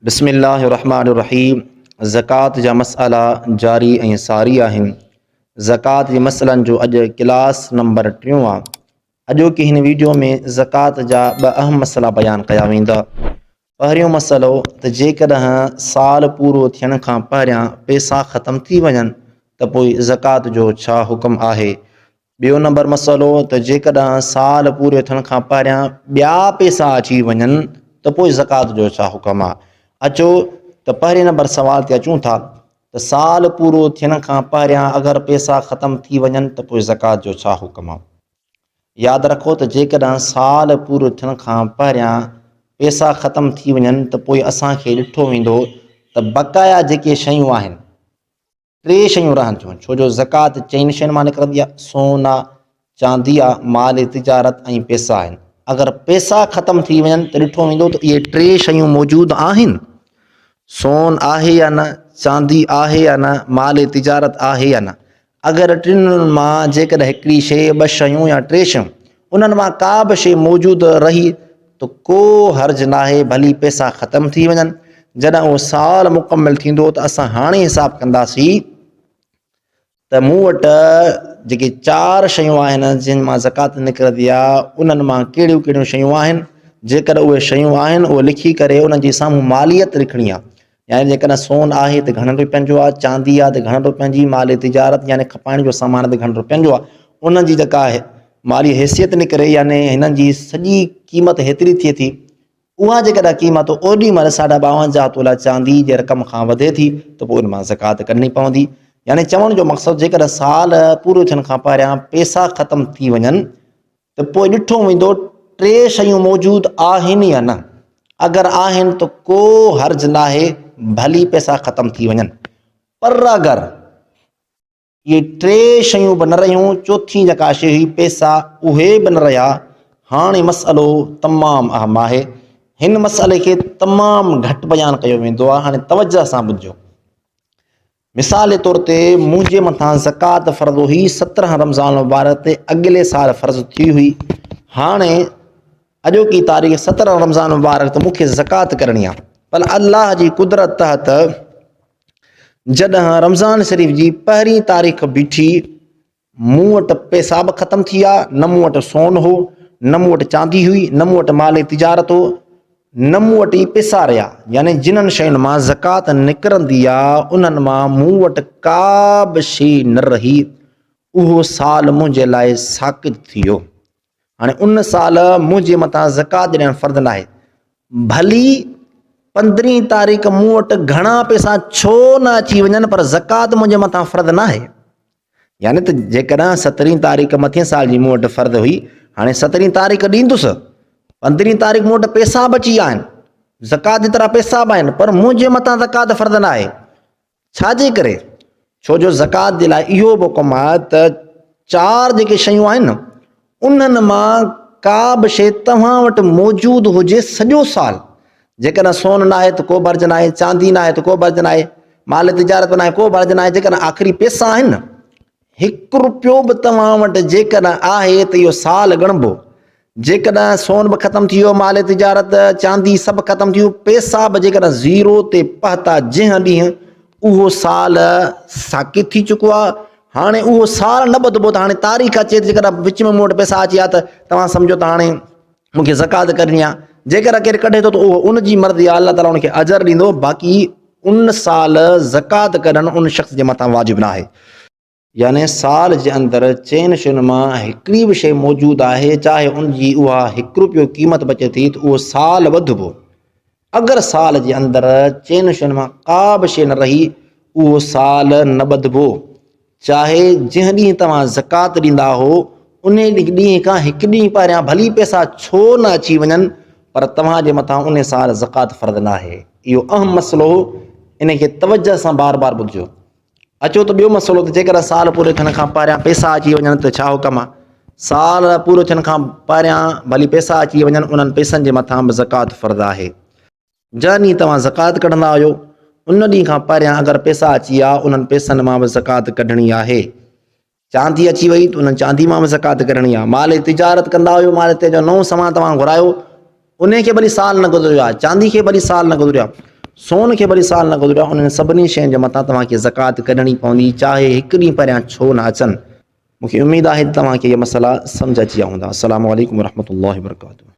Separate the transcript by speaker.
Speaker 1: बिस्मिल्लाहिर्रहमानिर्रहीम। ज़कात जा मसला जारी ऐं सारी आहिनि। ज़कात जे मसलनि जो अॼु क्लास नंबर 3 आहे। अॼोकी हिन वीडियो में ज़कात जा ॿ अहम मसला बयानु कया वेंदा। पहिरियों मसलो त जेकॾहिं साल पूरो थियण खां पहिरियां पैसा ख़तमु थी वञनि त पोइ ज़कात जो छा हुकुम आहे। ॿियो नंबर मसलो त जेकॾहिं साल पूरो थियण खां पहिरियां ॿिया पैसा अची वञनि त पोइ ज़कात जो छा हुकुम आहे। अचो त पहिरें नंबर सवाल ते अचूं था त साल पूरो थियण खां पहिरियां अगरि पैसा ख़तमु थी वञनि त पोइ ज़कात जो छा हुकुम आहे। यादि रखो त जेकॾहिं साल पूरो थियण खां पहिरियां पैसा ख़तमु थी वञनि त पोइ असांखे ॾिठो वेंदो त बक़ाया जेके शयूं आहिनि, 3 शयूं रहनि थियूं। छो जो ज़कात 4 शयुनि मां निकिरंदी आहे। सोन आहे, चांदी आहे, माल तिजारत ऐं पैसा आहिनि। अगरि पैसा ख़तमु थी वञनि त ॾिठो वेंदो त इहे 3 शयूं मौजूदु आहिनि। सोन आहे या न, चांदी आहे या न, माल तिजारत आहे या न। अगरि टिनि मां जेकॾहिं हिकिड़ी शइ, 2 शयूं या 3 शयूं उन्हनि मां का बि शइ मौजूदु रही त को हर्ज न आहे, भली पैसा ख़तमु थी वञनि। जॾहिं उहो साल मुकमल थींदो त असां हाणे हिसाबु कंदासीं त मूं वटि जेके 4 शयूं आहिनि जिन मां ज़कात निकिरंदी आहे उन्हनि मां कहिड़ियूं कहिड़ियूं शयूं आहिनि। जेकॾहिं उहे शयूं आहिनि उहे लिखी करे उन्हनि जे साम्हूं मालियत लिखणी आहे। यानी जेकॾहिं सोन आहे त घणनि रुपयनि जो आहे, चांदी आहे त घणनि रुपयनि जी, माल तिजारत यानी खपाइण जो सामान त घणनि रुपयनि जो आहे। उन्हनि जी जेका आहे माली हैसियत निकिरे, यानी हिननि जी सॼी क़ीमत हेतिरी थिए थी, उहा जेकॾहिं क़ीमत ओॾी महिल 52.5 तोला चांदी जे रक़म खां वधे थी त पोइ उन मां ज़कात करणी पवंदी। यानी चवण जो मक़सदु, जेकॾहिं साल पूरो थियण खां पहिरियां पैसा ख़तमु थी वञनि त पोइ ॾिठो वेंदो 3 शयूं मौजूदु आहिनि या न। अगरि आहिनि त को हर्ज न आहे, भली पैसा ख़तमु थी वञनि। पर अगरि इहे 3 शयूं बि न रहियूं, चौथी जेका शइ हुई पैसा, उहे बि न रहिया, हाणे मसइलो तमामु अहम आहे। हिन मसइले खे तमामु घटि बयानु कयो वेंदो आहे। हाणे तवजह सां ॿुधिजो। मिसाल जे तौर ते मुंहिंजे मथां ज़कात फ़र्ज़ु हुई 17 रमज़ान मुबारक ते अॻिले साल फ़र्ज़ु थी हुई। हाणे अॼोकी तारीख़ 17 रमज़ान मुबारक त मूंखे ज़कात करणी आहे। पर अल्लाह जी कुदरत तहत जॾहिं रमज़ान शरीफ़ जी 1 तारीख़ बीठी, मूं वटि पैसा बि ख़तमु थी विया। न मूं वटि सोन हो, न मूं वटि चांदी हुई, न मूं वटि माल तिजारत हो, न मूं वटि ई पैसा रहिया। यानी जिन्हनि शयुनि मां ज़कात निकिरंदी आहे उन्हनि मां मूं वटि का बि शइ न रही। उहो साल मुंहिंजे लाइ साक़ित थी वियो। हाणे उन साल मुंहिंजे मथां ज़कात ॾियणु फ़र्ज़ु न आहे। भली 15 तारीख़ मूं वटि घणा पैसा छो न अची वञनि, पर ज़कात मुंहिंजे मथां फ़र्ज़ु न आहे। यानी त जेकॾहिं 17 तारीख़ मथे साल जी मूं वटि फ़र्ज़ु हुई, हाणे 17 तारीख़ ॾींदुसि, 15 तारीख़ मूं वटि पैसा बि अची विया आहिनि, ज़कात जेतिरा पैसा बि आहिनि, पर मुंहिंजे मथां ज़कात फ़र्ज़ु न आहे। छाजे करे? छो जो ज़कात जे लाइ इहो बि हुकुम आहे त 4 जेके शयूं आहिनि न, उन्हनि मां का बि शइ तव्हां वटि मौजूदु हुजे सॼो साल। जेकॾहिं सोन न आहे त को बि हर्ज न आहे, चांदी न आहे त को बि हर्ज न आहे, माल तिजारत न आहे को बि हर्ज न आहे। जेकॾहिं आख़िरी पैसा आहिनि न, 1 रुपयो बि तव्हां वटि जेकॾहिं आहे त इहो साल ॻणिबो। जेकॾहिं सोन बि ख़तमु थी वियो, माल तिजारत, चांदी सभु ख़तमु थी वियो, पैसा बि जेकॾहिं 0 ते पहुता जंहिं ॾींहुं, उहो साल साक़ित थी चुको आहे। हाणे उहो साल न ॿुधबो त हाणे तारीख़ अचे, जेकॾहिं विच में मूं वटि पैसा अची विया त तव्हां सम्झो त हाणे मूंखे ज़कात करणी आहे। जेकॾहिं केरु कढे थो त उहो उन जी मर्ज़ी आहे, अल्लाह ताला उनखे अजर ॾींदो। बाक़ी उन साल ज़कात कढणु उन शख़्स जे मथां वाजिबु न आहे। यानी साल जे अंदरि 4 शयुनि मां हिकिड़ी बि शइ मौजूदु आहे, चाहे उन जी उहा 1 रुपयो क़ीमत बचे थी, त उहो साल ॿुधबो। अगरि साल जे अंदरि 4 शयुनि मां का बि शइ न रही, उहो साल न ॿुधबो। चाहे जंहिं ॾींहुं तव्हां ज़कात ॾींदा हो उन ॾींहं खां 1 ॾींहुं पहिरियां भली पैसा छो न अची वञनि, पर तव्हांजे मथां उन साल ज़कात फ़र्ज़ु न आहे। इहो अहम मसइलो हो, इन खे तवजह सां बार बार ॿुधिजो। अचो त ॿियो मसइलो, त जेकॾहिं साल पूरो थियण खां पहिरियां पैसा अची वञनि त छा हुकुम आहे। साल पूरो थियण खां पहिरियां भली पैसा अची वञनि, उन्हनि पैसनि जे मथां बि ज़कात फ़र्ज़ु आहे। जंहिं ॾींहुं तव्हां ज़कात कढंदा आहियो उन ॾींहं खां पहिरियां अगरि पैसा अची विया, उन्हनि पैसनि मां बि ज़कात कढणी आहे। चांदी अची वई त उन्हनि चांदी मां बि ज़कात करणी आहे। माल तिजारत कंदा हुयो, माल ते जो नओं सामान तव्हां घुरायो, उन खे भली साल न गुज़रियो आहे, चांदी खे भली साल न गुज़रियो आहे, सोन खे वरी साल न गुज़रियो आहे, उन्हनि सभिनी शयुनि जे मथां तव्हांखे ज़कात कढणी पवंदी, चाहे हिकु ॾींहुं परियां छो न अचनि। मूंखे उमेदु आहे त तव्हांखे इहे मसइला सम्झ अची विया हूंदा। अस्सलामु अलैकुम वरहमतुल्लाहि वबरकातुहू।